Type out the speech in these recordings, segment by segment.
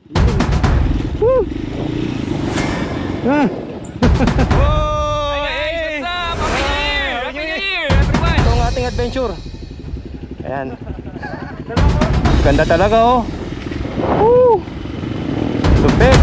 Woo! Ah! Hi guys, what's up? Happy New Year! Happy New Year, everyone! Ito ang ating adventure. Ayan. Ganda talaga oh. Woo! Lupit.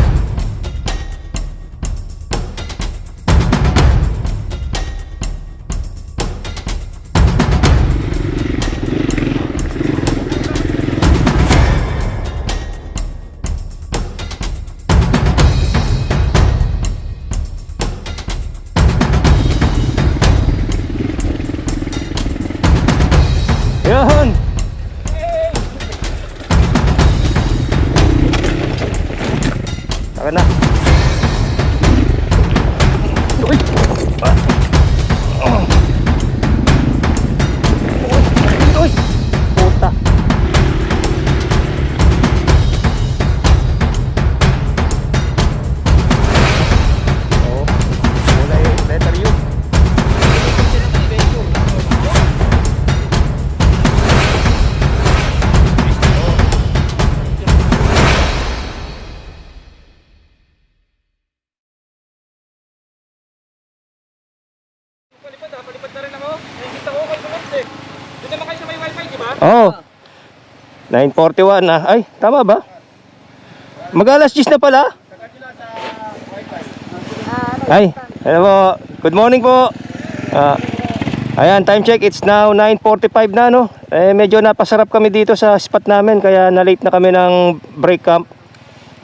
Yun! Taka na. Uy! Uy! Puta! Oh, wala yung letter U. Palipad na rin ako. Nakikita ko kay Kulot eh. Doon naman kayo sa may wifi, di ba? Oh. 9:41 na. Ay, tama ba? Mag-alas 10 na pala. Ay, hello po. Good morning po. Ayan, time check. It's now 9:45 na, no? Medyo napasarap kami dito sa spot namin. Kaya na-late na kami ng break camp.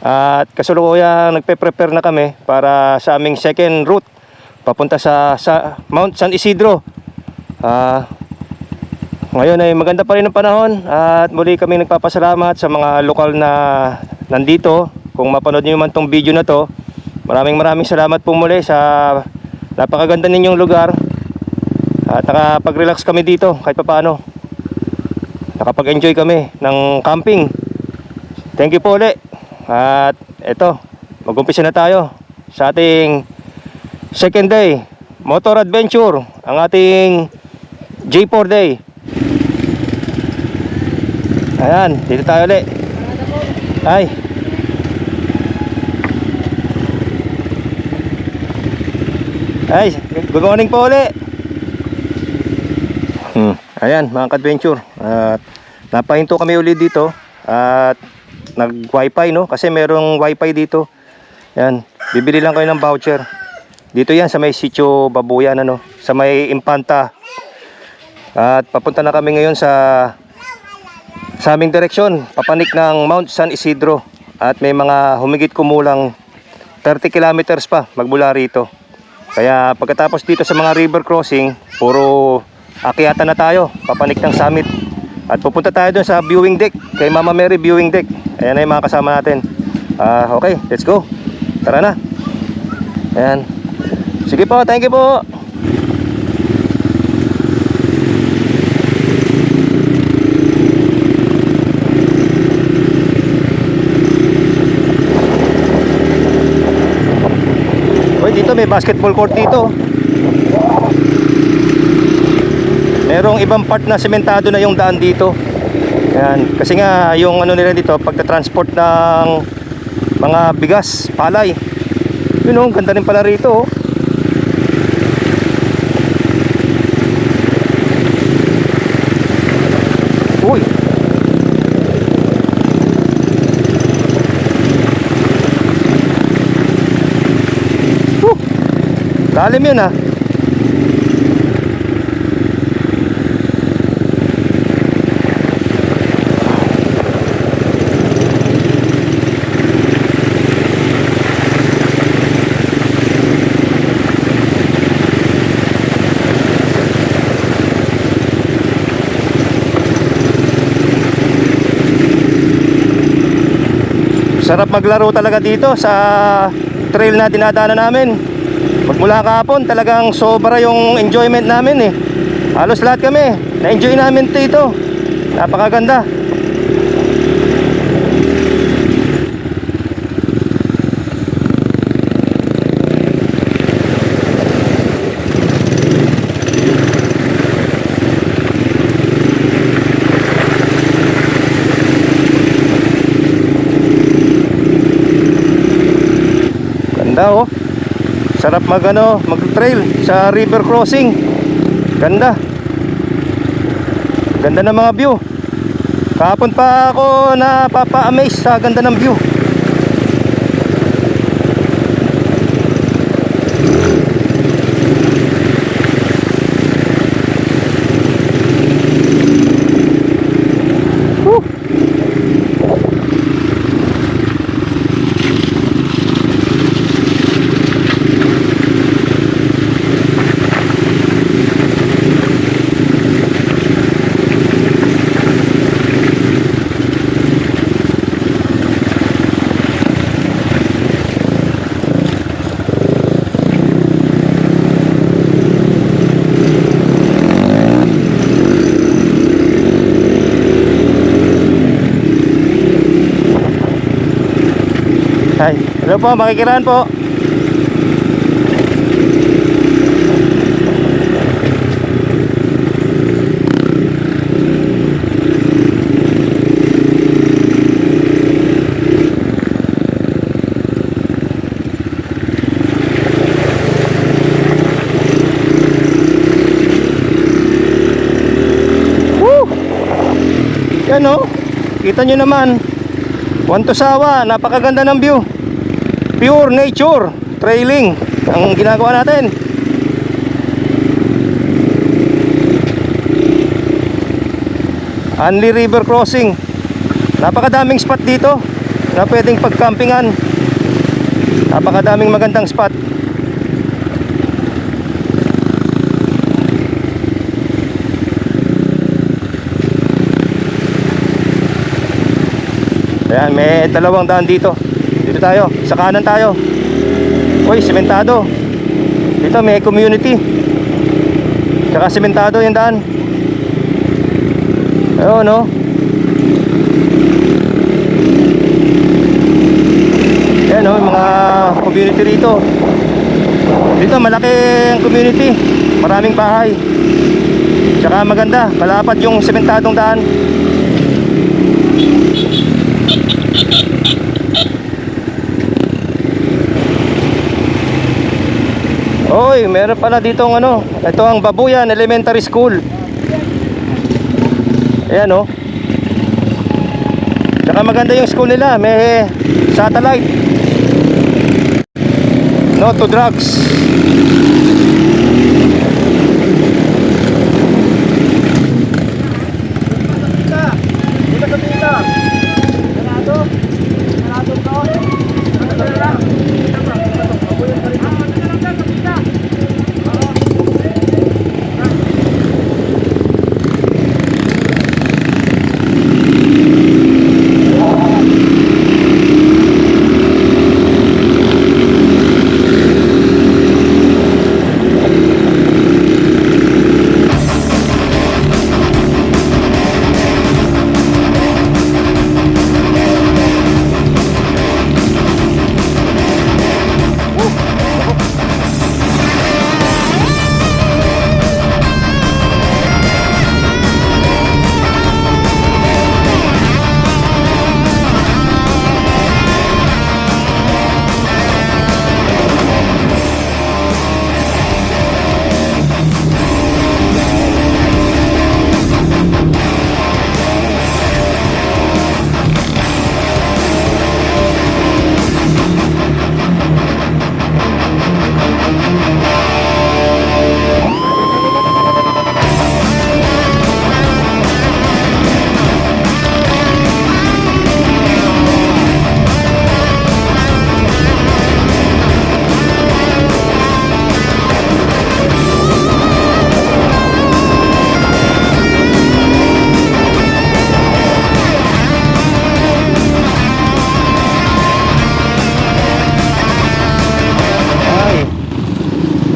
At kasalukuyang nagpe-prepare na kami para sa aming second route papunta sa Mount San Isidro. Ngayon ay maganda pa rin ang panahon at muli kami nagpapasalamat sa mga lokal na nandito. Kung mapanood niyo man tong video na to, maraming salamat po muli sa napakaganda ninyong lugar. At nakapag-relax kami dito kahit papaano. Nakapag-enjoy kami ng camping. Thank you po ulit. At eto, mag-umpisa na tayo sa ating second day motor adventure, ang ating J4 day. Ayan, dito tayo ulit. Ay. Ay, good morning po ulit. Ayan mga ka-adventure, at napahinto kami ulit dito at nag-wifi, no? Kasi merong wifi dito. Yan, bibili lang kayo ng voucher. Dito yan sa may Sitio Babuyan, ano, sa may Impanta. At papunta na kami ngayon sa aming direksyon, papanik ng Mount San Isidro. At may mga humigit kumulang 30 kilometers pa magmula rito. Kaya pagkatapos dito sa mga river crossing, puro akyatan na tayo, papanik ng summit. At pupunta tayo dun sa viewing deck, kay Mama Mary viewing deck. Ayan na yung mga kasama natin. Okay, let's go. Tara na. Ayan. Sige po, thank you po. Uy, dito may basketball court dito. Merong ibang part na sementado na yung daan dito. Ayan, kasi nga yung ano nila dito, pagta-transport ng mga bigas, palay. Yun oh, ganda rin pala rito oh. Uy. Lalim yun ah. Sarap maglaro talaga dito sa trail na dinadaanan namin. Magmula kahapon talagang sobra yung enjoyment namin eh. Halos lahat kami na-enjoy namin dito. Napakaganda. Ganda oh. Sarap mag-trail sa river crossing. Ganda. Ganda ng mga view. Kahapon pa ako napapa-amaze sa ganda ng view. Woo! Hi. Hello po, makikiraan po. Woo! Yan oh. Kita nyo naman. Wantosawa, napakaganda ng view. Pure nature trailing ang ginagawa natin. Anli River Crossing. Napakadaming spot dito na pwedeng pagcampingan. Napakadaming magandang spot. Ayan, may 2 daan dito. Dito tayo, sa kanan tayo. Uy, sementado. Dito may community. Tsaka sementado yung daan. Ayun, no? Ayan, no? Mga community rito. Dito malaki ang community. Maraming bahay. Tsaka maganda, malapad yung sementadong daan. Oy, meron pala dito ng ito ang Babuyan Elementary School. Ayan oh. Tsaka maganda yung school nila, may satellite. No to drugs.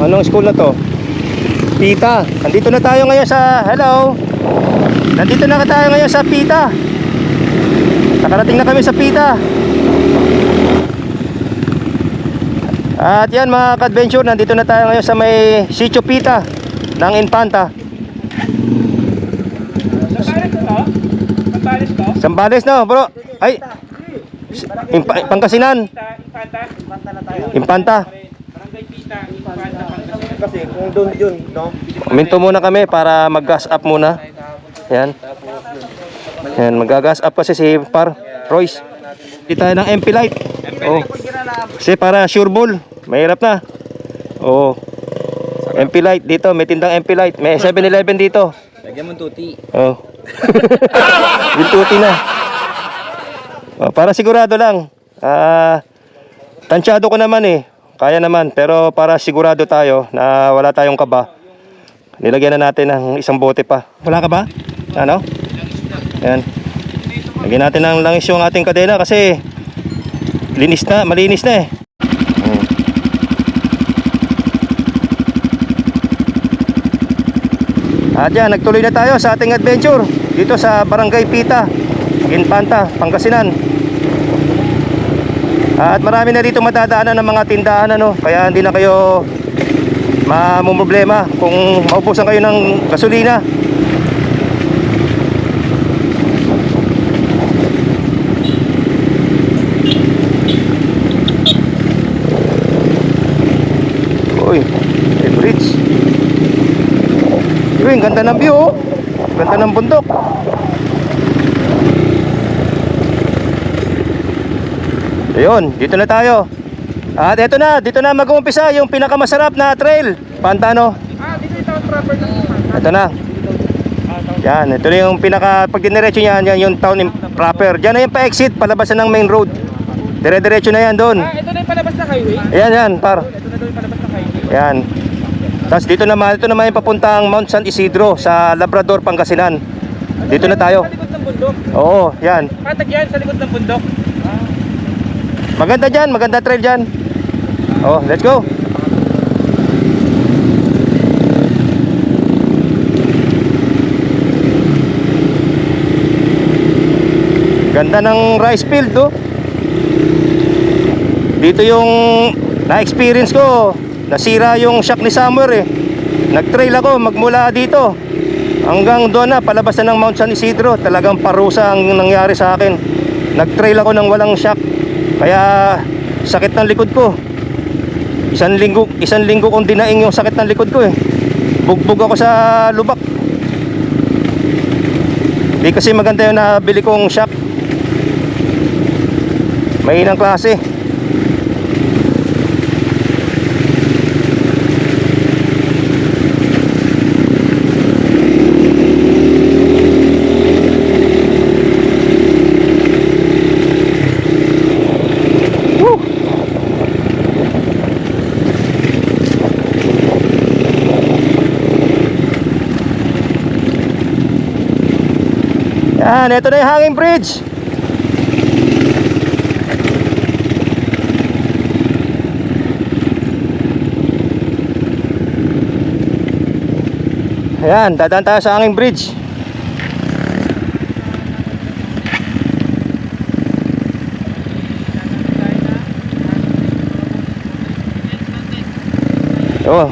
Anong school na to? Pita. Nandito na tayo ngayon sa... Hello. Nandito na tayo ngayon sa Pita. Nakarating na kami sa Pita. At yan mga ka-adventure, nandito na tayo ngayon sa may Sitio Pita ng Infanta. Sambales to? Sambales to? Sambales no bro. Ay, Pangasinan. Impanta. Kasi kung doon yun, no? Minto muna kami para mag-gas up muna. Yan. Yan, mag-gas up kasi si Par Royce. Di tayo ng MP Light. Oh. Kasi para sure ball. Mahirap na. Oh. MP Light dito, may tindang MP Light. May 7-Eleven dito. Lagyan mo tuti. Oh. Yung tuti na. Oh, para sigurado lang. Tansyado ko naman eh. Kaya naman, pero para sigurado tayo na wala tayong kaba, nilagyan na natin ng isang bote pa. Wala ka ba? Ano? Ayan. Lagyan natin ng langis yung ating kadena kasi malinis na eh. At yan, nagtuloy na tayo sa ating adventure dito sa Barangay Pita, Infanta, Pangasinan. At marami na dito matadaanan ng mga tindahan, ano, kaya hindi na kayo mamumroblema kung maubusan kayo ng gasolina. Uy, may bridge. Uy, ganda ng view, oh. Ganda ng bundok. Ayun, dito na tayo. At dito na mag-uumpisa yung pinakamasarap na trail. Pantano. Dito ito ang proper ng Panta. Ito na. Yan, ito na yung pag diniretso niyan, yan yung town proper. Diyan na yung pa-exit, palabasan ng main road. Dire-diretso na yan doon. Ito na yung palabas na highway? Ayan, par. Ito na doon yung palabas na highway. Yan. Tapos ito naman yung papuntang Mount San Isidro sa Labrador, Pangasinan. Dito na tayo. Sa likod ng bundok. Oo, yan. Patag yan sa likod ng bundok. Maganda dyan, maganda trail dyan. Oh, let's go. Ganda ng rice field, oh. Dito yung na-experience ko. Nasira yung shock ni Samuel eh. Nag-trail ako magmula dito hanggang doon na, palabas na ng Mount San Isidro. Talagang parusa ang nangyari sa akin. Nag-trail ako ng walang shock. Kaya sakit ng likod ko. Isang linggo kong dinaing yung sakit ng likod ko eh. Bugbog ako sa lubak. Di kasi maganda yung nabili kong shock. Mahinang klase. Yan, ito na yung hanging bridge. Ayan, dadaan tayo sa hanging bridge. Oh.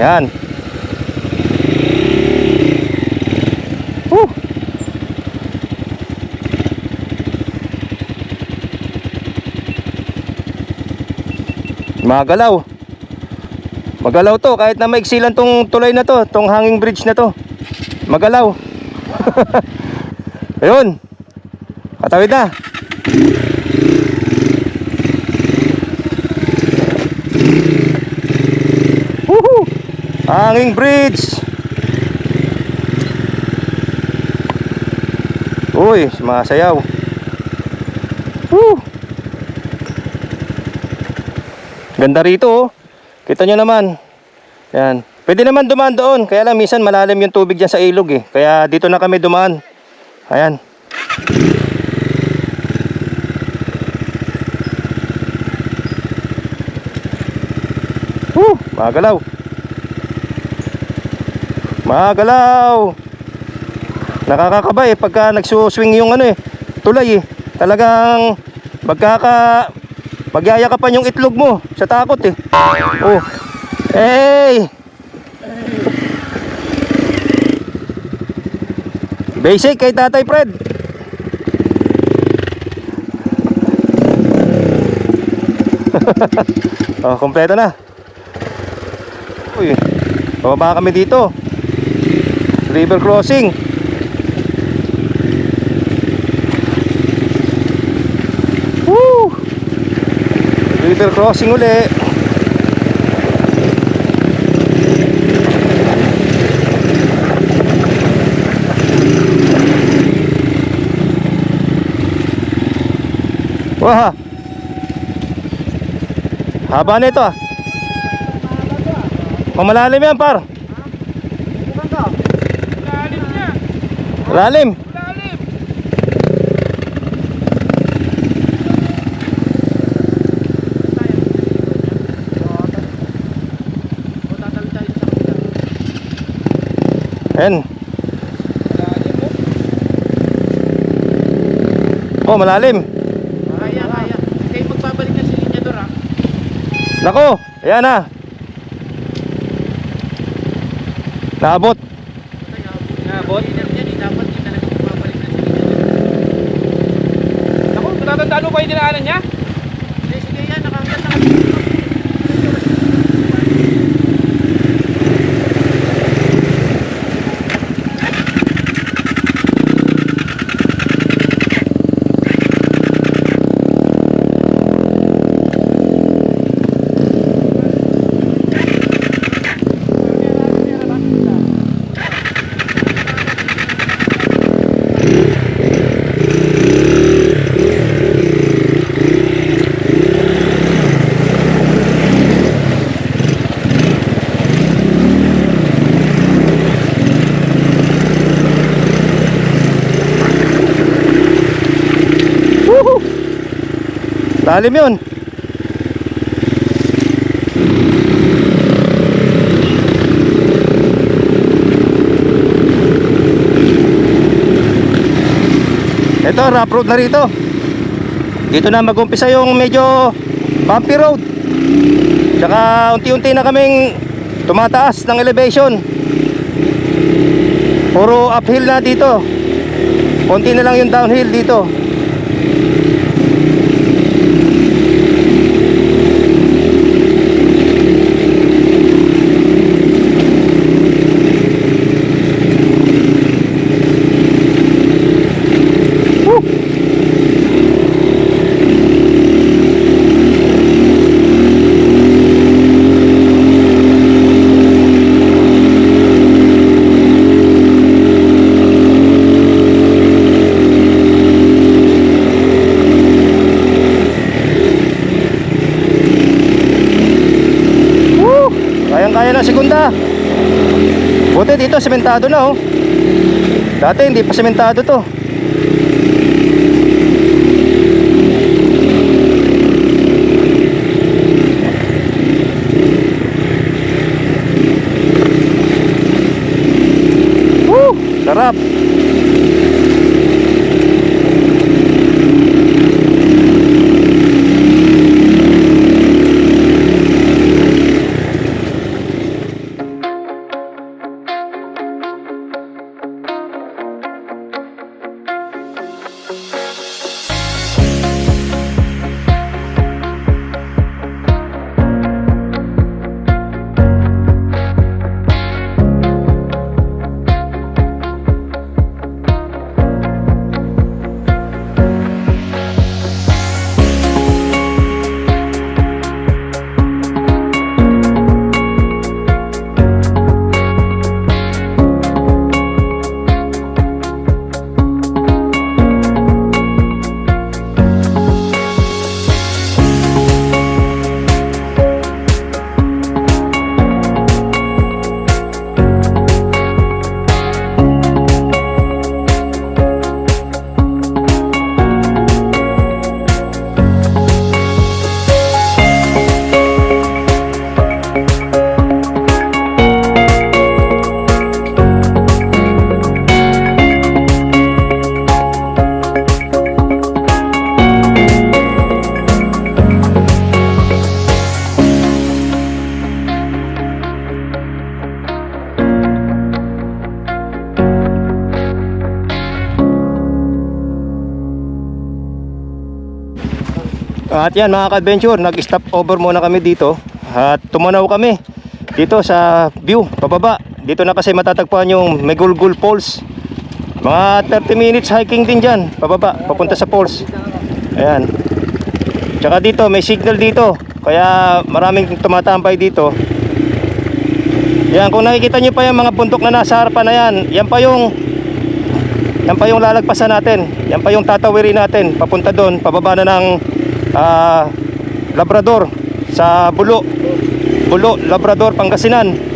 Yan. Magalaw. Magalaw to kahit na maiksi lang tong tulay na to, tong hanging bridge na to. Magalaw. Ayun. Katawid na. Woohoo! Hanging bridge. Uy, sumasayaw. Woo! Ganda rito, oh. Kita nyo naman. Yan. Pwede naman dumaan doon. Kaya lang minsan malalim yung tubig dyan sa ilog eh. Kaya dito na kami dumaan. Ayan. Magalaw. Magalaw. Nakakakaba eh pagka nagsuswing yung ano eh, tulay eh. Talagang magyayakapan yung itlog mo sa takot eh. Oh. Hey! Basic kay Tatay Fred. Oh, kompleto na. Uy, bababa kami dito. River crossing. Woo! River crossing uli. Wah. Haba na ito ah. Pamalalim yan par. Lalim niya. Lalim. Lalim. Ayan. Oh, malalim. Kaya. Kayo magbabalik na si Linyador ha. Nako, ayan na. Naabot. Nabot? Dapat hindi talaga magbabalik na si Linyador. Ako, natatandaan mo pa yung dinaanan niya? Sige yan, nakahanggan na kasi. Lalim yun. Ito, rough road na rito. Dito na mag-umpisa yung medyo bumpy road. Tsaka unti-unti na kaming tumataas ng elevation. Puro uphill na dito. Konti na lang yung downhill dito. Kayang-kaya na segunda. Buti dito sementado na oh. Dati hindi pa sementado to. Sarap. At yan mga ka-adventure, nag-stop over muna kami dito. At tumanaw kami dito sa view, pababa. Dito na kasi matatagpuan yung Megulgul Falls. Mga 30 minutes hiking din dyan, pababa, papunta sa falls. Ayan. Tsaka dito, may signal dito. Kaya maraming tumatambay dito. Yan, kung nakikita nyo pa yung mga bundok na nasa harapan na yan, yan pa yung lalagpasan natin. Yan pa yung tatawirin natin. Papunta doon, pababa na ng Labrador sa Bulo, Labrador, Pangasinan.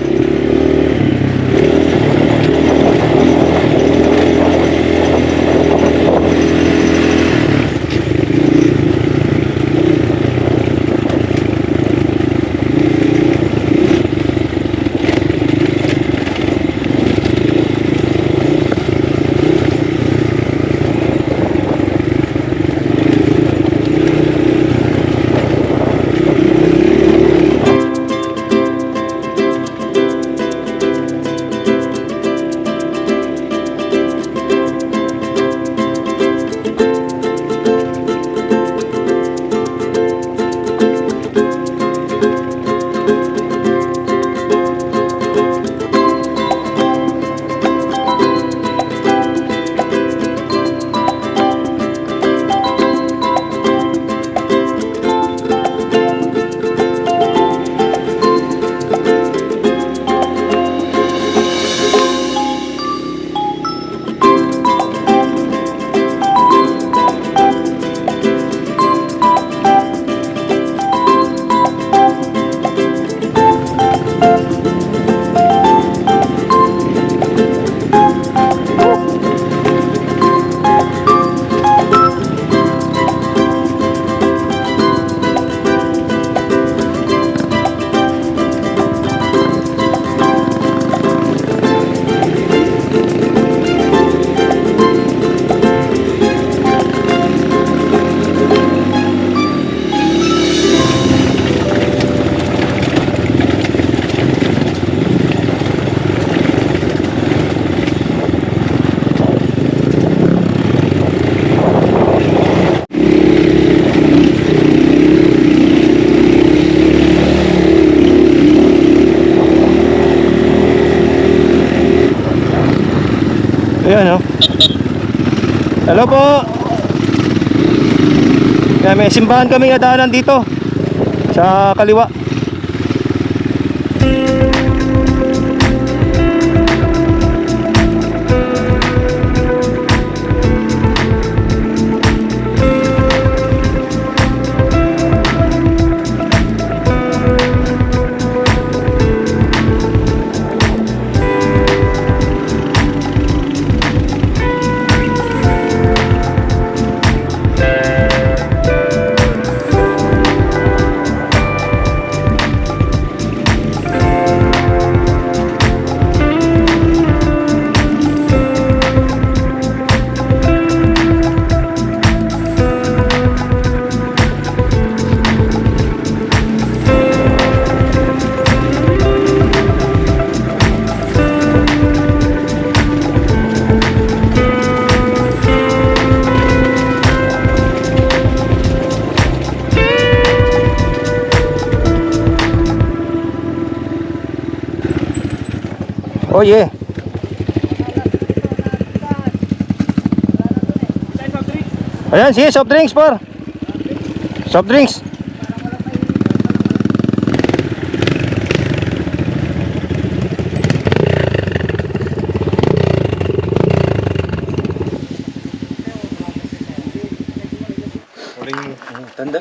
Ayan, oh. Hello po. Yan, may simbahan kaming nadaanan dito sa kaliwa. Oh yeah. Ayan, sige, soft drinks par. Soft drinks.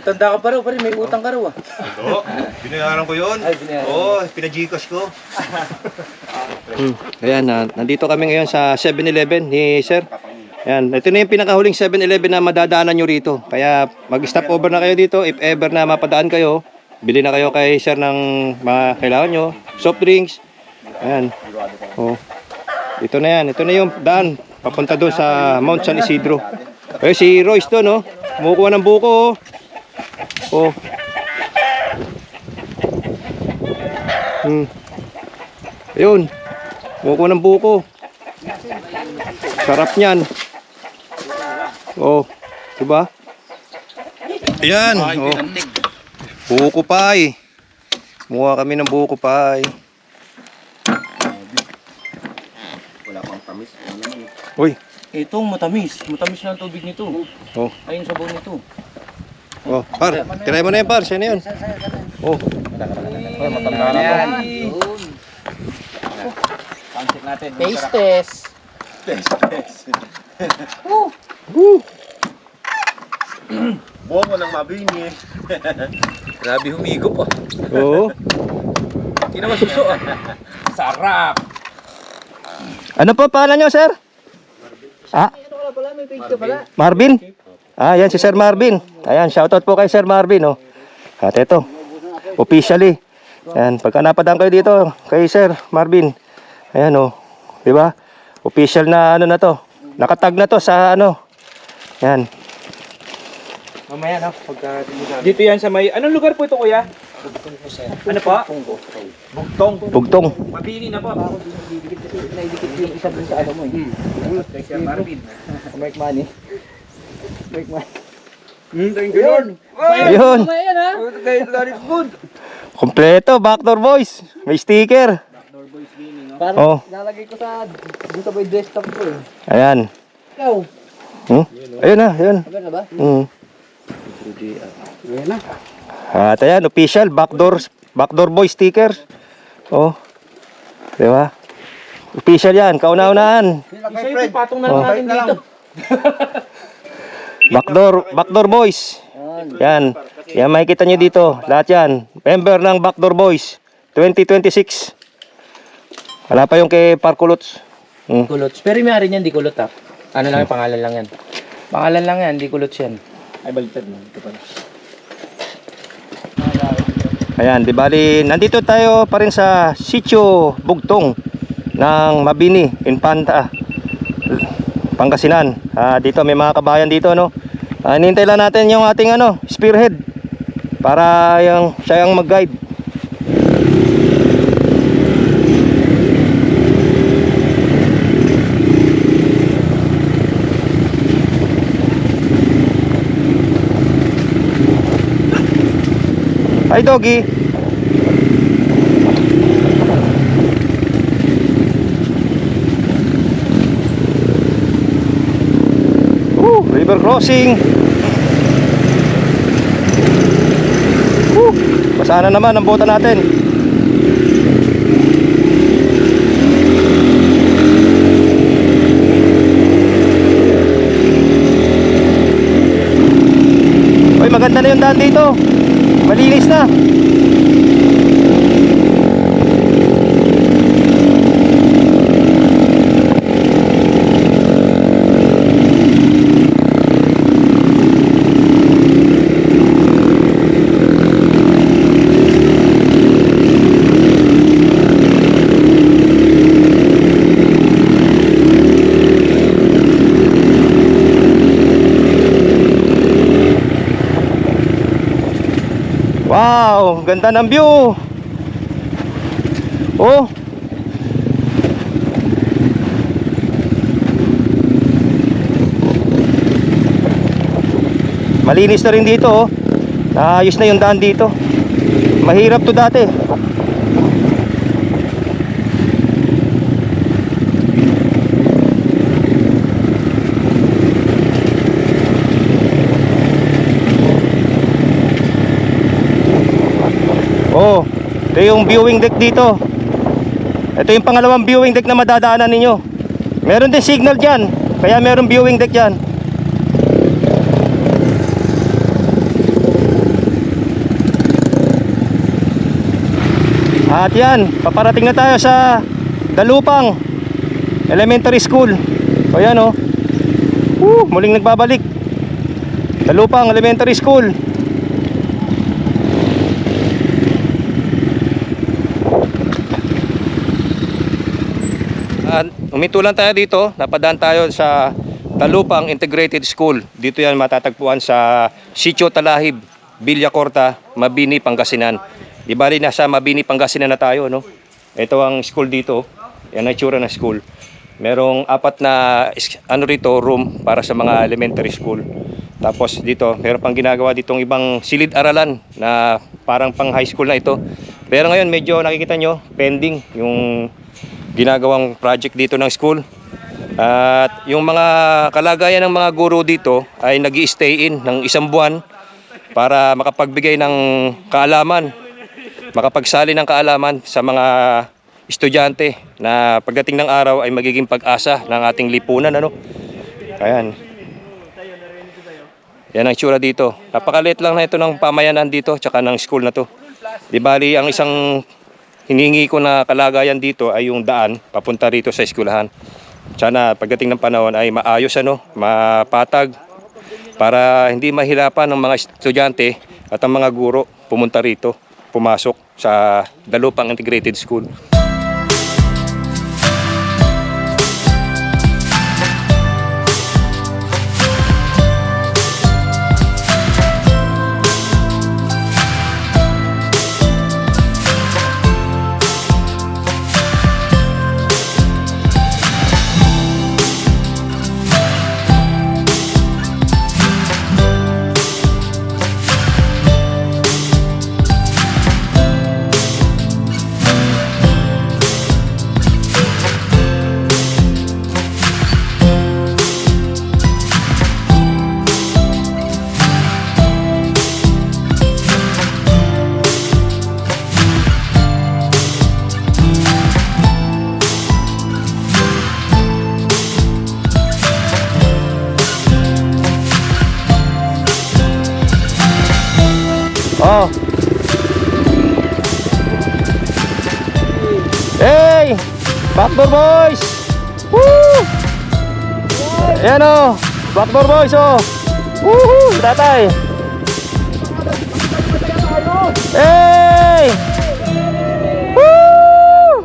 Tanda ka pa raw, pare, may utang ka raw ah. Oo, binayaran ko yun. Ay, binayaran. Oo, pinagikas ko. Ayan, nandito kami ngayon sa 7-Eleven ni Sir. Ayan, ito na yung pinakahuling 7-Eleven na madadaanan nyo rito. Kaya mag-stop over na kayo dito. If ever na mapadaan kayo, bili na kayo kay Sir ng mga kailangan nyo. Soft drinks. Ayan. Oh. Ito na yan. Ito na yung daan. Papunta doon sa Mount San Isidro. Eh, si Royce to, no? Kumukuha ng buko, oh. Oh. Ayun. Kumukuha ng buko. Sarap niyan. Oh, diba? Ayan. Oh. Buko pie. Muha kami ng buko pie. Wala pang tamis. Ano naman? Uy. Itong matamis. Matamis na ang tubig nito. Oh. Ayun sabaw nito. Oh, par. Tirahin mo na yan, par. Saan na yun? Oh. Ay, matanda na yan. Pansip natin. Taste test. Bongo ng mabini. Grabe humigo pa. Oo. Hindi naman suso ah. Sarap. Ano po pangalan nyo, sir? Ah? Marvin? Ah, yan si Sir Marvin. Ayan, shoutout po kay Sir Marvin, oh. At ito, officially. Ayan, pagka napadaan kayo dito, kay Sir Marvin. Ayan, oh. Diba? Official na ano na to. Nakatag na to sa ano. Ayan. Mamaya na, dito yan sa may... Anong lugar po ito, kuya? Ano po? Bugtong. Bugtong. Mabini na po. Naidikit yung isa dun sa ano mo eh. Kay Sir Marvin. Make money. Make money. Thank you Lord. Ayun. Ayan ha. That is good. Kompleto, Backdoor Boys. May sticker. Parang Oh, nalagay ko sa... Dito ba yung desktop ko eh. ayan. Ikaw. Ayun na, ayun. Sabi na ba? Ayan na. At ayan, official, Backdoor Boy sticker. Oh. Diba? Official yan, kauna-unahan. Isa yung patong na Oh. natin dito. Backdoor Boys. Yan. Yan, makikita nyo dito. Lahat yan. Member ng Backdoor Boys. 2026. Wala pa yung kay Parkulots. Kulots. Pero may ari niyan, di kulot ah. Ano lang yung pangalan lang yan. Pangalan lang yan, di kulots yan. Ay, baliktad mo. Ito pala. Ayan, di bali, nandito tayo pa rin sa Sitio Bugtong ng Mabini, Infanta, Pangasinan. Dito may mga kabayan dito, no. Hinihintay lang natin yung ating ano, spearhead para siya yung mag-guide. Hi, doggy. River crossing. Basa na naman ang bota natin. Uy, maganda na yung daan dito. Malinis na. Wow, ganda ng view. Oh. Malinis na rin dito, oh. Naayos na yung daan dito. Mahirap to dati. Oh, ito yung viewing deck dito. Ito yung pangalawang viewing deck na madadaanan ninyo. Meron din signal dyan, kaya meron viewing deck dyan. At yan, paparating na tayo sa Dalupang Elementary School. O yan, oh. Muling nagbabalik. Dalupang Elementary School. Uminto lang tayo dito, napadaan tayo sa Dalupang Integrated School. Dito yan matatagpuan sa Sitio Talahib, Villacorta, Mabini, Pangasinan. Di bali nasa Mabini, Pangasinan na tayo, no? Ito ang school dito. Yan ang itsura ng school. Merong 4 na ano rito, room para sa mga elementary school. Tapos dito, meron pang ginagawa ditong ibang silid-aralan na parang pang high school na ito. Pero ngayon medyo nakikita nyo, pending yung ginagawang project dito ng school. At yung mga kalagayan ng mga guro dito ay nag-i-stay in ng 1 buwan para makapagbigay ng kaalaman, makapagsali ng kaalaman sa mga estudyante na pagdating ng araw ay magiging pag-asa ng ating lipunan, ano? Ayan. Yan ang tsura dito. Napakaliit lang na ito ng pamayanan dito tsaka ng school na to. Di bali, ang isang hiningi ko na kalagayan dito ay yung daan papunta rito sa eskwelahan. Sana pagdating ng panahon ay maayos, ano, mapatag para hindi mahirapan ng mga estudyante at ang mga guro pumunta rito, pumasok sa Dalupang Integrated School. Oh. Hey! Backdoor boys! Woo! Ayan o! Backdoor boys o! Woohoo! Tatay! Hey! Woo!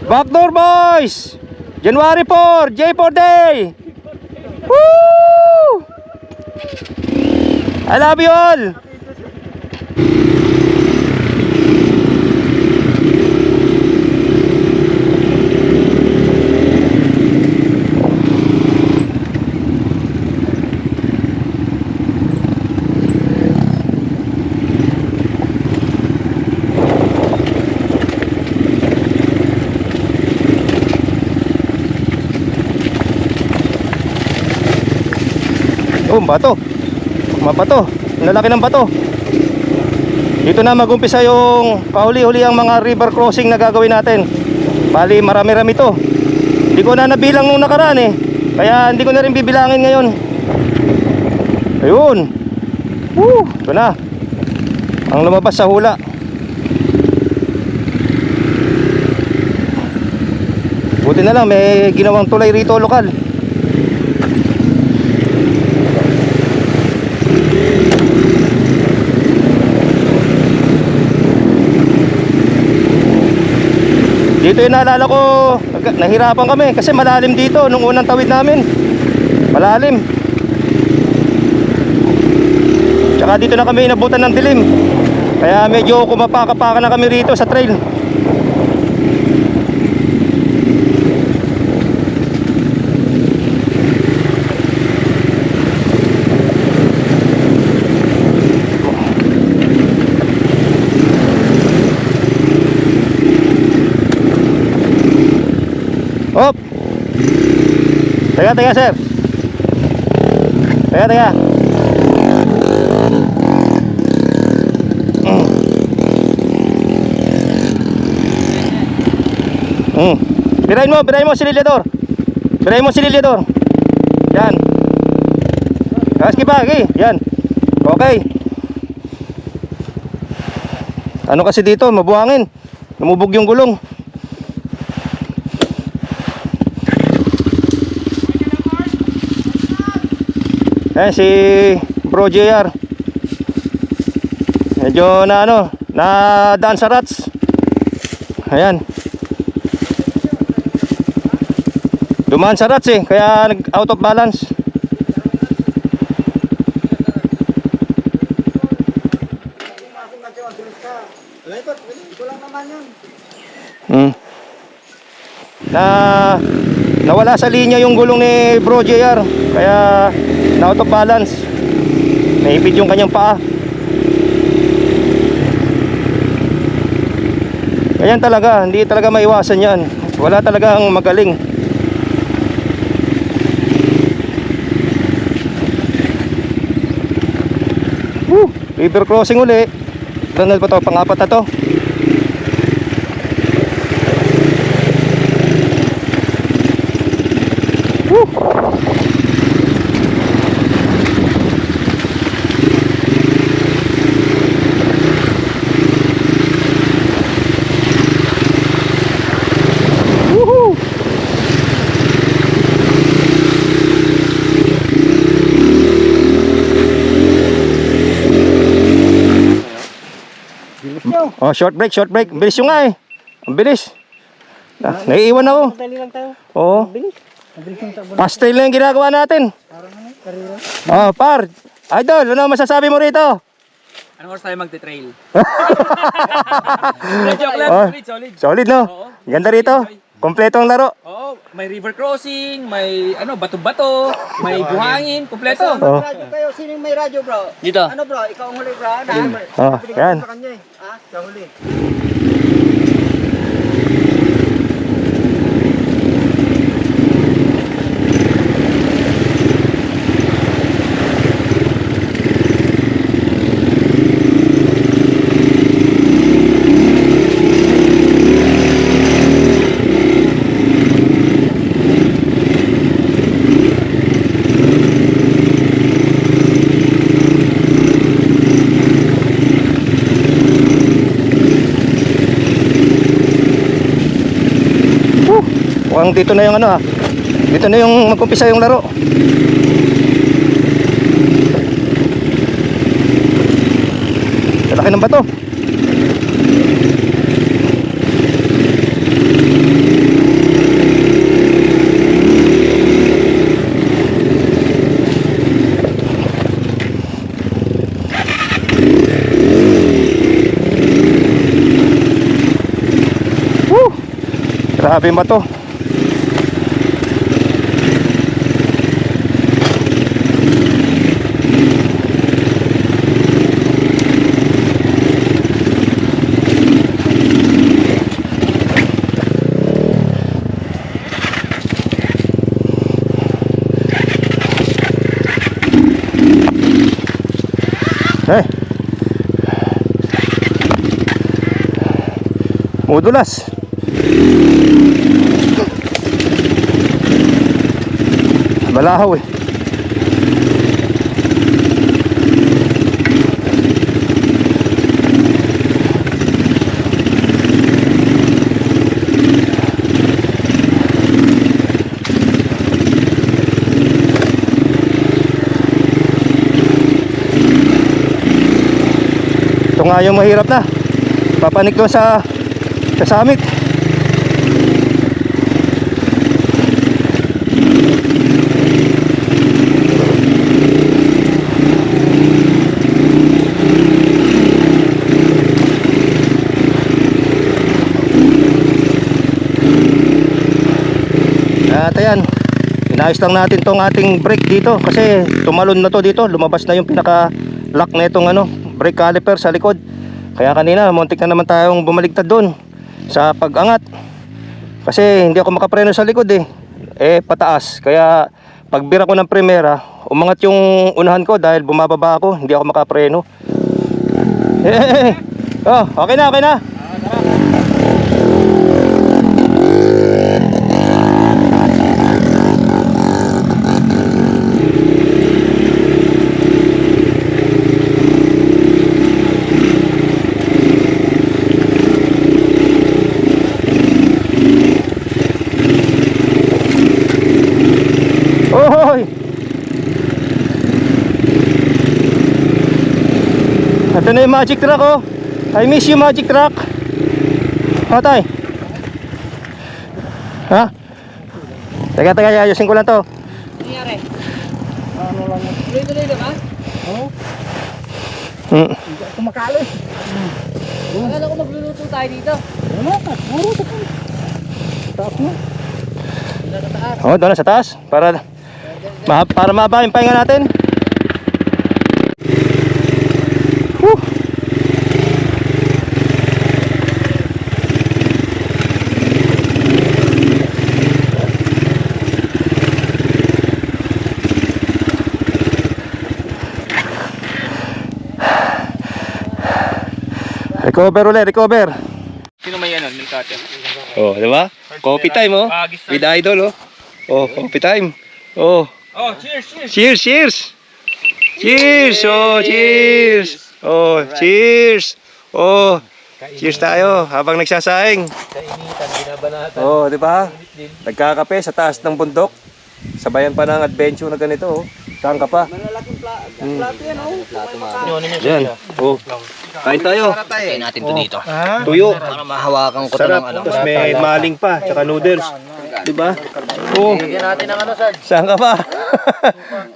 Backdoor boys! January 4! J4 Day! Woo! I love you all! Oh, bato. Mabato. Ang lalaki ng bato. Dito na magumpisa yung kahuli-huli ang mga river crossing na gagawin natin. Bali, marami-rami to. Hindi ko na nabilang nung nakaraan eh. Kaya hindi ko na rin bibilangin ngayon. Ayun. Ito na. Ang lumabas sa hula. Buti na lang may ginawang tulay rito lokal. Dito yung naalala ko, nahirapan kami kasi malalim dito nung unang tawid namin. Malalim. Tsaka dito na kami inabutan ng dilim. Kaya medyo kumapaka-paka na kami rito sa trail. Hop. Teka, sir. Teka. Birahin mo sililyador. Yan. Kaski pa, okay. Yan. Okay. Ano kasi dito, mabuhangin. Namubog yung gulong. Eh si Bro JR. Medyo na daan sa rats. Ayan. Dumaan sa rats eh, kaya nag out of balance. Nawala sa linya yung gulong ni Bro JR. Kaya na out of balance. Naipit yung kanyang paa. Ganyan talaga, hindi talaga maiwasan yan. Wala talagang magaling. River crossing uli. Ilan na ba ito? Pang-apat na to. Oh, short break, short break. Ang bilis yung nga eh. Ang bilis. Naiiwan ako. Dali lang tayo. Oo. Mabilis yung takbo. Pastel lang yung ginagawa natin. Karira. Oh, par. Idol, ano masasabi mo rito? Anong oras tayo magte-trail? Joke lang, Oh. solid. Solid, no? Oo. Ganda rito. Kompleto ang laro. Oo, may river crossing, may bato-bato, may buhangin, kompleto. Oh. Radyo kayo, sino yung may radyo bro? Dito. Ano bro, ikaw ang huli bro? Oh, yan. Sa kanya eh. Ah, sa huli. Mukhang dito na yung ano ha. Dito na yung mag-umpisa yung laro. Laki ng bato. Grabe yung bato. Mudulas. Balahaw eh. Ito nga yung mahirap na. Papanik doon sa summit. At ayan, inayos lang natin tong ating brake dito kasi tumalon na to dito, lumabas na yung pinaka lock na itong ano, brake caliper sa likod. Kaya kanina muntik na naman tayong bumaligtad doon sa pag-angat kasi hindi ako makapreno sa likod eh pataas, kaya pagbira ko ng primera umangat yung unahan ko dahil bumababa ako, hindi ako makapreno. Oh, okay na, okay na. Hoy! Ito na yung magic truck oh. I miss you magic truck. Tay. Ha? Teka, ayusin ko lang to. Nangyari? Ano lang yan? Tuloy-tuloy lang ha? Oo. Kumakalo eh. Akala ko magluluto tayo dito. Wala ka, puro ito ka. Taas mo. Doon sa taas. Oh, doon na sa taas para Para mababa yung pahinga natin. Whew. Recover ulit, recover. Sino may ano, milk cutter? Oh, di ba? Coffee time, oh. With Idol, oh. Oh, coffee time. Oh. Oh, cheers, cheers. Cheers, cheers. Cheers, oh, cheers. Oh, cheers. Oh, cheers tayo habang nagsasaing. Kainitan, binabanatan. Oh, di ba? Nagkakape sa taas ng bundok. Sabayan pa ng adventure na ganito, oh. Saan ka pa? Plato yan, oh. Yan. Oh. Kain tayo. Kain natin to dito. Tuyo. Para mahawakan ko to Sarap. ng ano. Tapos may maling pa, tsaka noodles. Di ba? Oh. Bigyan natin ng ano, Sarge. Saan ka pa?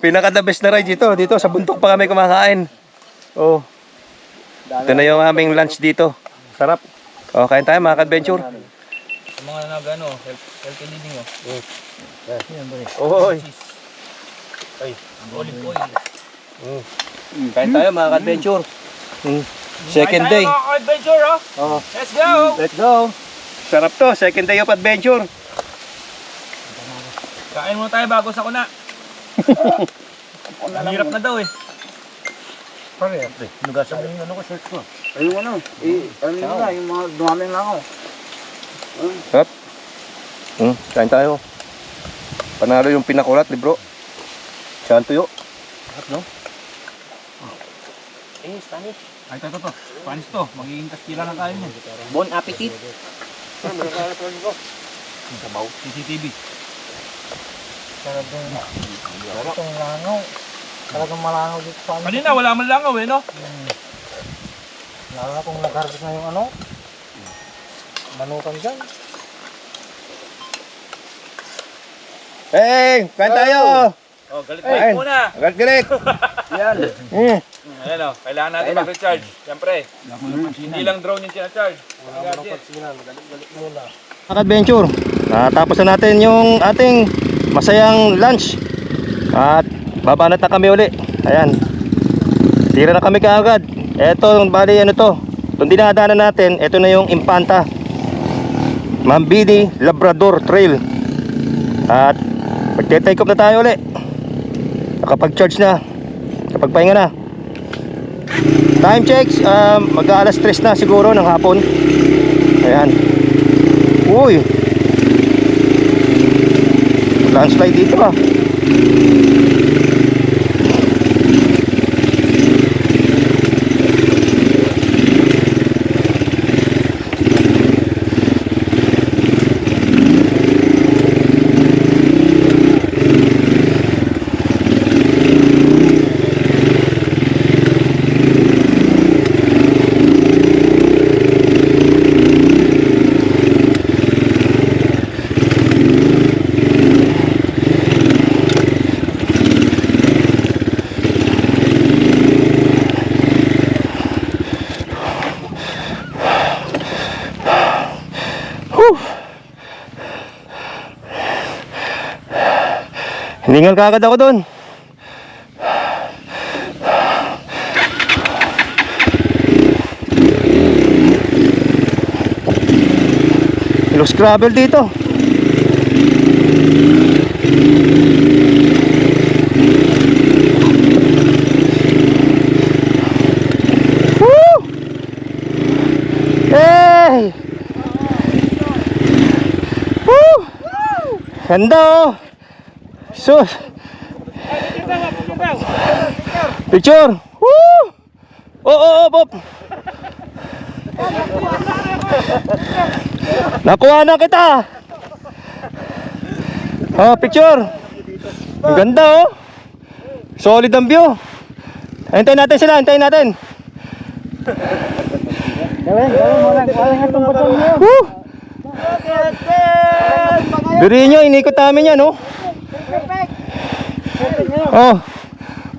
Pinaka the best na ride dito. Dito sa bundok pa kami kumakain. Oh. Ito na yung aming lunch dito. Sarap. Oh, kain tayo mga ka-adventure. Sa mga nagano, healthy living, oh. Oy. Olive oil. Kain tayo mga ka-adventure. Second day. Kain tayo mga adventure, oh. Oh. Let's go. Let's go. Sarap to. Second day of adventure. Kain muna tayo bago sa kuna. Ang hirap na daw eh. Sarap. Kain tayo. Panalo yung pinakulat, libro. Saan tuyo? Ay, ito. Panis to. Magiging kastila na tayo niyan. Bon appetit. CCTV. Talagang malangaw dito sa amin. Kanina wala man langaw eh, no? Lalo na kung nag-harvest na yung ano, manukan dyan. Hey, kain tayo. Oh, galit Kain. muna. Galit. Yan. Ayan o, kailangan natin mag-recharge. Siyempre, hindi lang drone yung sinacharge. Adventure. Natapos na natin yung ating masayang lunch. At babanat na kami uli. Ayan. Tira na kami kaagad. Eto, bali ano to. Itong dinadaanan natin, ito na yung Impanta Mambini Labrador Trail. At magte-take off na tayo uli. Nakapag-charge na. Nakapagpahinga na. Time checks, mag-aalas 3 na siguro ng hapon. Ayan. Uy. Landslide dito ah. Hiningal ka agad ako doon. Loose gravel dito. Woo! Hey! Woo! Ganda oh! Sus! Picture! Woo! Oh, Bob! Nakuha na kita! Oh, picture! Ang ganda oh! Solid ang view! Hintayin natin sila, hintayin natin! Woo! Duriin nyo, inikot namin yan oh! Oh!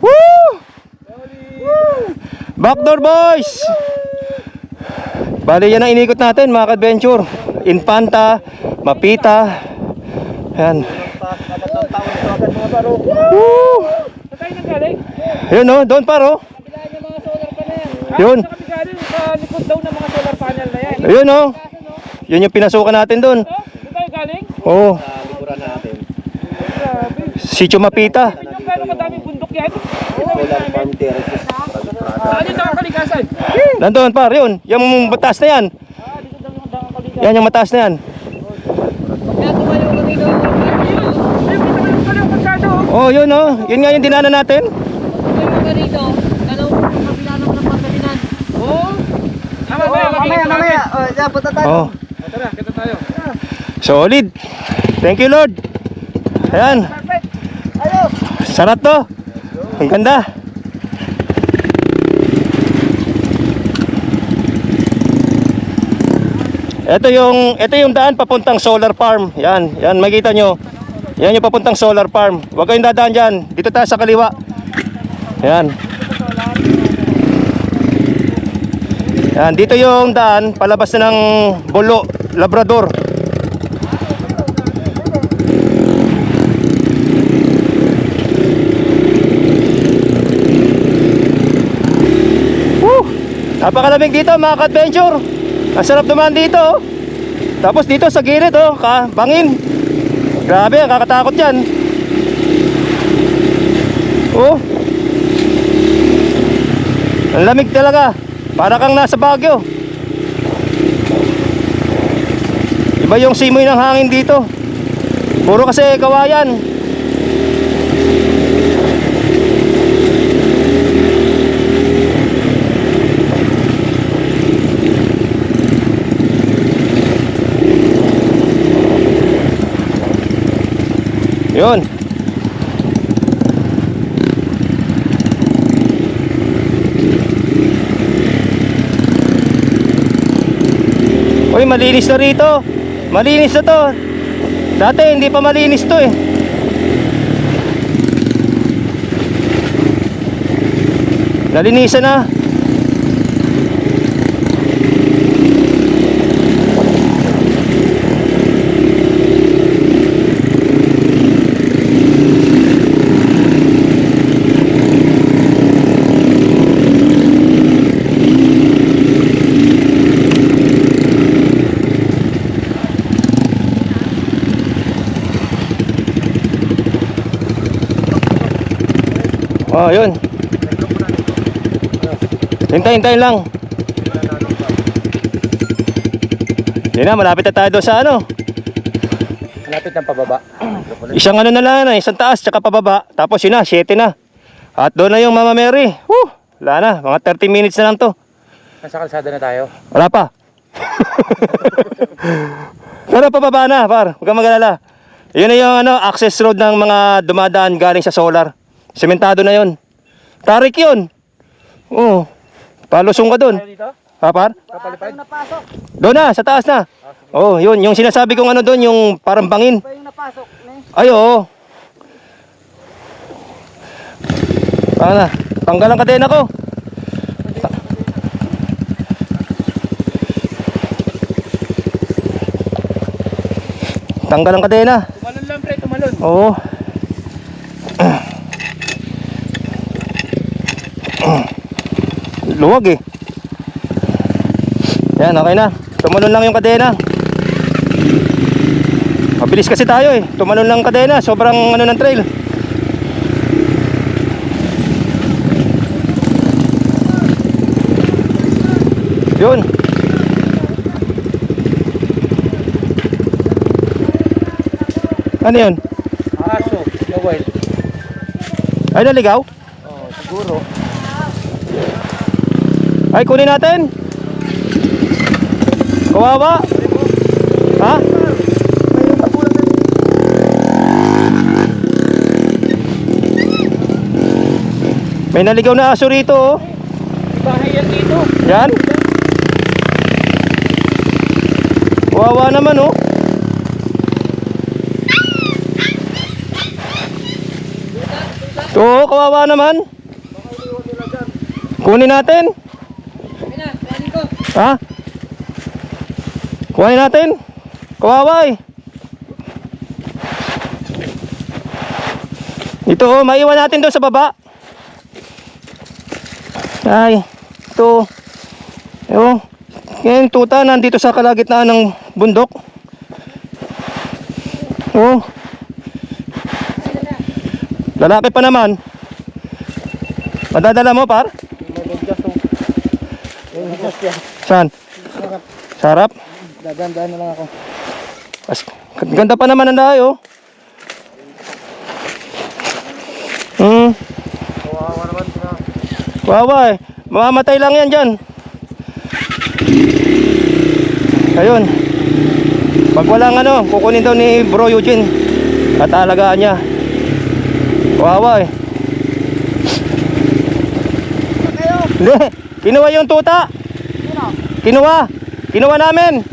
Woo! Backdoor boys! Bali yan ang inikot natin mga ka-adventure. Infanta, Mapita. Yan. paro. Woo! Saan tayo nanggaling? Yun oh, doon paro. Kabilaan yung mga solar pa na yan. Yun. Sa kami galing, sa likod daw ng mga solar panel na yan. Ayun oh. Yun yung pinasukan natin doon. Saan tayo galing? Oo. Grabe. Sitio Mapita. Yung gano'ng kadaming bundok yan? Solar farm terraces. Saan yung nakakalikasan? Nandun par, yun. Yung mataas na yan. Dito daw yung nakakalikasan. Yan yung mataas na yan. Kaya tumayo ka dito. Ayun, kita ko yung pala yung pagkado. Oh, yun oh. Yun nga yung dinaanan natin. Tumayo ka dito. Kalaw mo sa kabila naman ng pagkalinan. Oo. Mamaya. Oh. Tara, kita tayo. Solid. Thank you Lord. Ayan. Sarap to. Ang ganda. Ito yung daan papuntang solar farm. Yan, makikita nyo. Yan yung papuntang solar farm. Huwag kayong dadaan dyan. Dito tayo sa kaliwa. Yan. Yan, dito yung daan palabas na ng Bolo, Labrador. Woo! Napakalamig dito mga ka-adventure. Ang sarap dumaan dito oh. Tapos dito sa gilid oh, bangin. Grabe, kakatakot yan. Oh. Ang lamig talaga. Para kang nasa Baguio. Iba yung simoy ng hangin dito. Puro kasi kawayan. Yun. Uy, malinis na rito. Malinis na to. Dati hindi pa malinis to eh. Nalinisan na. Oh, yun. Hintay lang. Yun na, malapit na tayo doon sa ano. Malapit ng pababa. Isang ano na lang, isang taas tsaka pababa. Tapos yun na, 7 na. At doon na yung Mama Mary. Wala na, mga 30 minutes na lang to. Nasa kalsada na tayo. Wala pa. Pero pababa na, par. Huwag kang mag-alala. Yun na yung ano, access road ng mga dumadaan galing sa solar. Sementado na yun. Tarik yun. Oo. Palusong ka dun. Ha, par? Doon na, sa taas na. Oh, yun. Yung sinasabi kong ano doon, yung parang bangin. Ay, oo. Paano na? Tanggal ang kadena ko. Tanggal ang kadena. Tumalon lang pre, tumalon. Oo. Luwag eh. Yan, okay na. Tumalon lang yung kadena. Mabilis kasi tayo eh. Tumalon lang kadena. Sobrang ano ng trail. Yun. Ano yun? Aso, gawin. Ay, naligaw? Oh, siguro. Ay, kunin natin. Kawawa. Ha? May naligaw na aso rito oh. Bahay yan dito. Yan. Kawawa naman oh. Oo, kawawa naman. Kunin natin. Ha? Kunin natin. Kawawa eh. Ito oh, maiwan natin doon sa baba. Ay, ito. Ewan. Ngayon tuta nandito sa kalagitnaan ng bundok. Oh. Lalaki pa naman. Madadala mo par? Saan? Sarap? Dadaan na lang ako. Ganda pa naman ang dahay oh. Kawawa naman sila. Wawa eh. Mamamatay lang yan dyan. Ayun. Pag walang ano, kukunin daw ni Bro Eugene at alagaan niya. Wawa eh. Hindi. Kinuha yung tuta. Kinuha. Kinuha namin.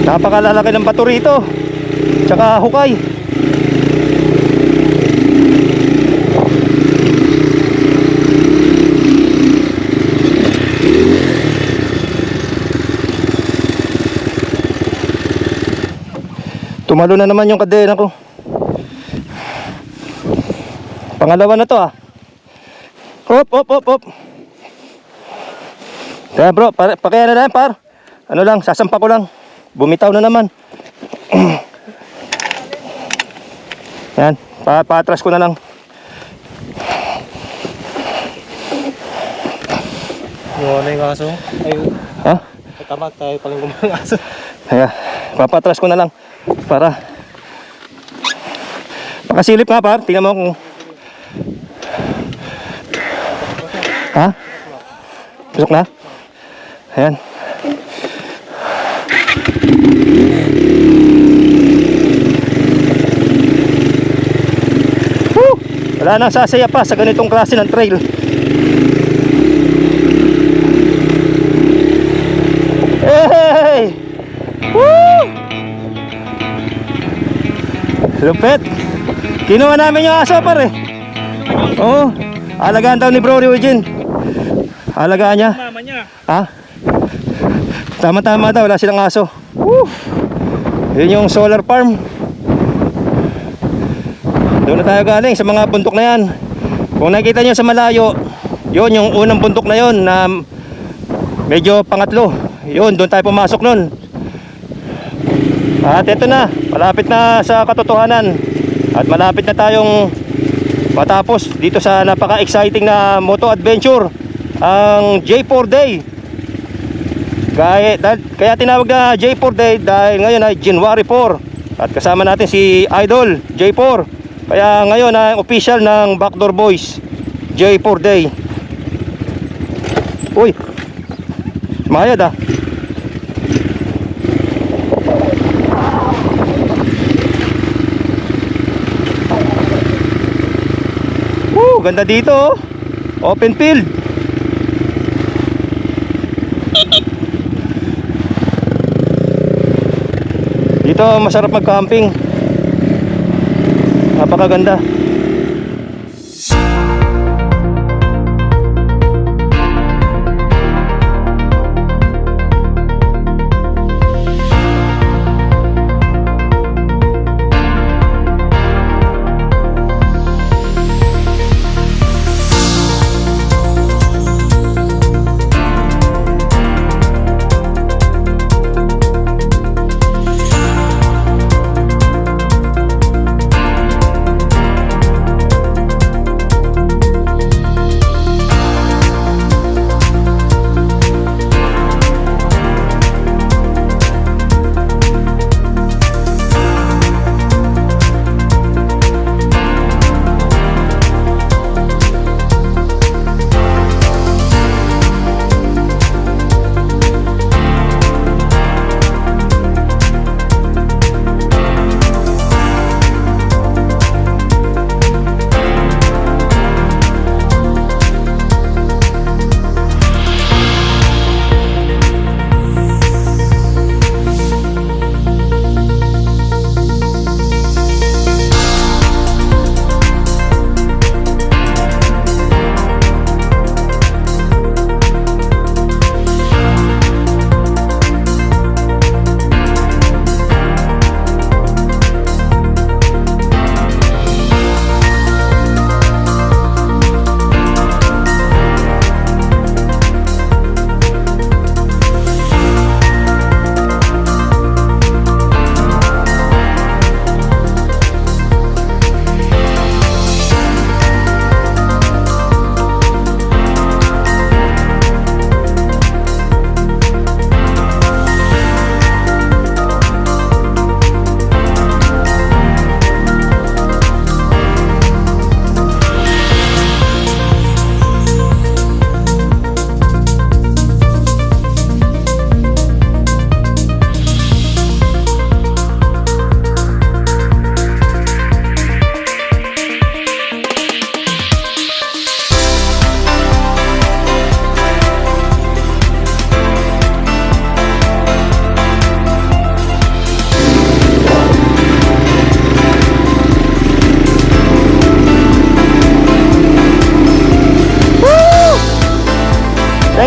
Napakalalaki ng bato rito. Tsaka hukay. Tumalo na naman yung kadena ko. Pangalawa na to ah. Hop, hop, hop, hop. Kaya bro, pakaya na lang par. Ano lang, sasampa ko lang. Bumitaw na naman. Yan, patras ko na lang. Yung ano yung aso? Ay, Ha? tama tayo palang gumang aso. Kaya, papatras ko na lang. Para makasilip nga par, tingnan mo kung ha? Pasok na? Ayan. Woo! Wala nang sasaya pa sa ganitong klase ng trail. Hey! Woo! Lupit. Kinuha namin yung aso pare. Oo. Alagaan daw ni Bro Eugene. Alagaan niya. Mama niya. Ha? Tama-tama daw, wala silang aso. Woo! Yun yung solar farm. Doon na tayo galing sa mga bundok na yan. Kung nakita nyo sa malayo, yun yung unang bundok na yun na medyo pangatlo. Yun, doon tayo pumasok nun. At ito na, malapit na sa katotohanan. At malapit na tayong matapos dito sa napaka-exciting na moto adventure, ang J4 Day. Kaya tinawag na J4 Day dahil ngayon ay January 4. At kasama natin si Idol J4. Kaya ngayon ay official ng Backdoor Boys J4 Day. Uy, mayad ah. Ganda dito oh. Open field. Dito masarap mag-camping. Napakaganda.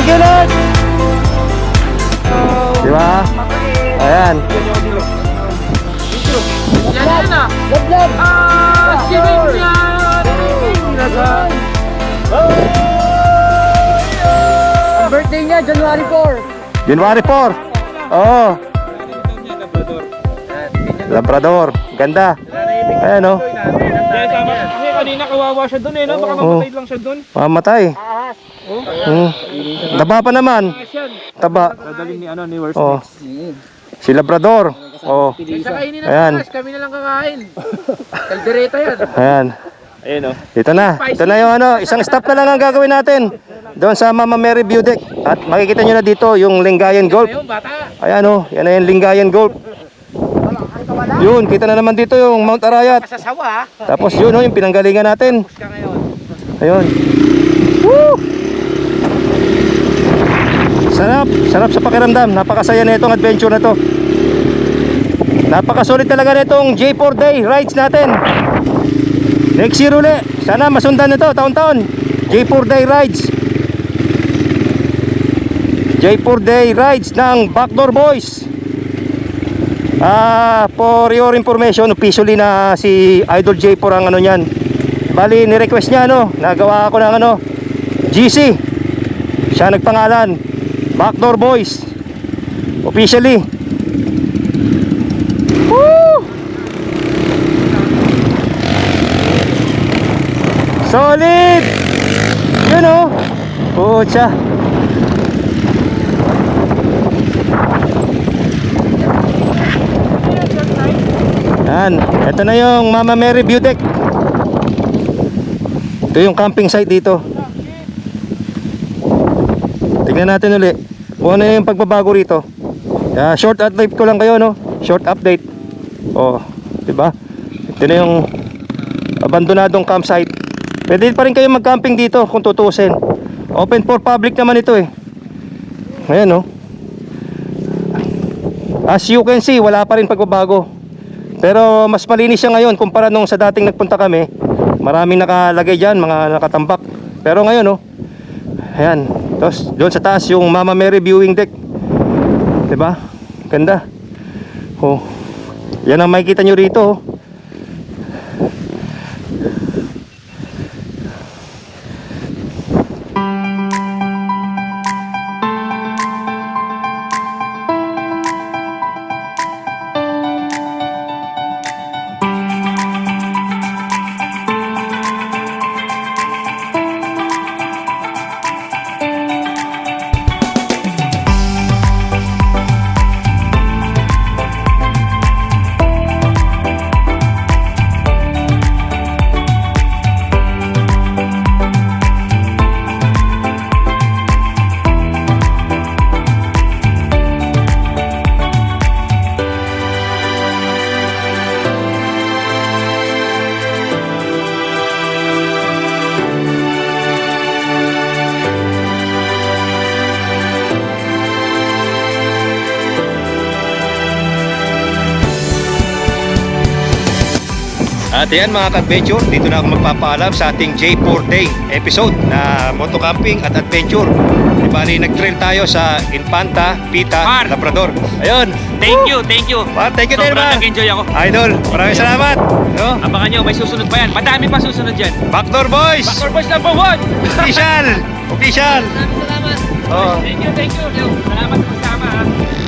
Thank you, Lord! Di ba? Ayan. Yan na. Love. Ang birthday niya, January 4. January 4. Oo. Labrador. Ganda. Ayan, oh. Kaya tama. Kasi kanina kawawa siya doon eh, no? Baka mamatay lang siya doon. Mamatay. Taba pa naman. Taba. Dadaling ni ano ni Worst Oh. Si Labrador. Oh. Sa kainin ng Ayan. bukas, kami na lang kakain. Kaldereta yan. Ayan. Ayun oh. Ito na. Ito na yung ano. Isang stop na lang ang gagawin natin. Doon sa Mama Mary View Deck. At makikita nyo na dito yung Lingayen Golf. Ayun, bata. Ayan, oh. Yan na yung Lingayen Golf. Yun. Kita na naman dito yung Mount Arayat. Masasawa, ha? Tapos yun, oh. Yung pinanggalingan natin. Ka ngayon. Ayun. Woo! Sarap. Sarap sa pakiramdam. Napakasaya na itong adventure na to. Napakasulit talaga na itong J4 Day rides natin. Next year uli. Sana masundan nito taon-taon. J4 Day rides. J4 Day rides ng Backdoor Boys. For your information, officially na si Idol J4 ang ano niyan. Bali, ni-request niya ano, nagawa ako ng ano, GC. Siya nagpangalan, Backdoor Boys. Officially. Woo! Solid! Yun oh. Pucha. Yan. Ito na yung Mama Mary View Deck. Ito yung camping site dito. Tignan natin uli kung ano yung pagbabago rito. Short update ko lang kayo, no? Short update. Oh, 'di ba? Ito na yung abandonadong campsite. Pwede pa rin kayo mag-camping dito kung tutuusin. Open for public naman ito eh. Ayan, no? As you can see, wala pa rin pagbabago. Pero mas malinis siya ngayon kumpara nung sa dating nagpunta kami. Maraming nakalagay dyan, mga nakatambak. Pero ngayon, no? Ayan. Tapos doon sa taas yung Mama Mary viewing deck. 'Di ba? Ganda. Oh. Yan ang makikita nyo rito, oh. At yan mga ka-adventure, dito na ako magpapaalam sa ating J4 Day episode na moto camping at adventure. Di bali, nag-trail tayo sa Infanta, Pita, Par. Labrador. Ayun. Thank you, thank you. Par, thank you din Sobrang ba? nag-enjoy ako. Idol, maraming salamat. No? Abangan nyo, may susunod pa yan. Madami pa susunod dyan. Backdoor Boys! Backdoor Boys number 1! Official! Official! Salamat. Oh. Thank you, thank you. Salamat sa pagsama, ha.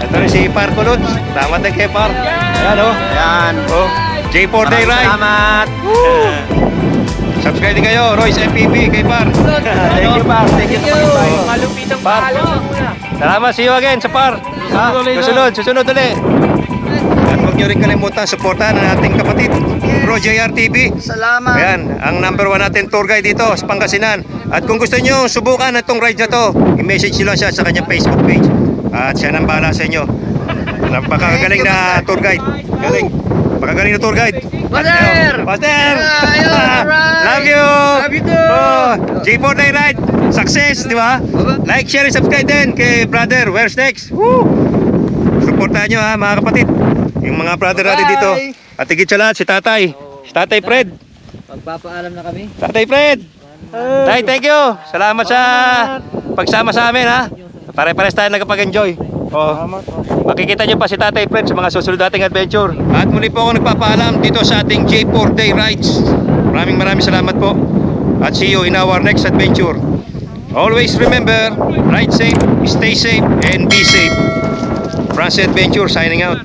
Ito rin si Par Kulot. Salamat din kay Par. Ayan, oh. Ayan. Oh. J4 Day Ride. Salamat. Subscribe din kayo, Royce MPB kay Par. Thank you, Par. Thank you. Malupitang Par. palo. Salamat, see you again sa Par. Susunod ulit. At huwag nyo rin kalimutan, supportahan ang ating kapatid, Bro JR TV. Salamat. Ayan, ang number 1 natin tour guide dito sa Pangasinan. At kung gusto nyo subukan itong ride na to, i-message nyo lang siya sa kanyang Facebook page. At siya nang bahala sa inyo. Napakagaling na tour guide. Galing. Napakagaling na tour guide. Master! Master! Ayun, alright! Love you! Love you too! Oh, J4 Day Ride! Success, di ba? Like, share, and subscribe din kay brother. Where's next? Woo! Supportahan nyo ha, mga kapatid. Yung mga brother natin dito. At higit sa lahat, si Tatay. Si Tatay Fred. Magpapaalam na kami. Tatay Fred! Tay, thank you! Salamat sa pagsama sa amin ha. Pare-pares tayo nagpag-enjoy. Oh. Makikita nyo pa si Tatay Fred sa mga susunod nating adventure. At muli po ako nagpapaalam dito sa ating J4 Day Rides. Maraming salamat po. At see you in our next adventure. Always remember, ride safe, stay safe, and be safe. France Adventure signing out.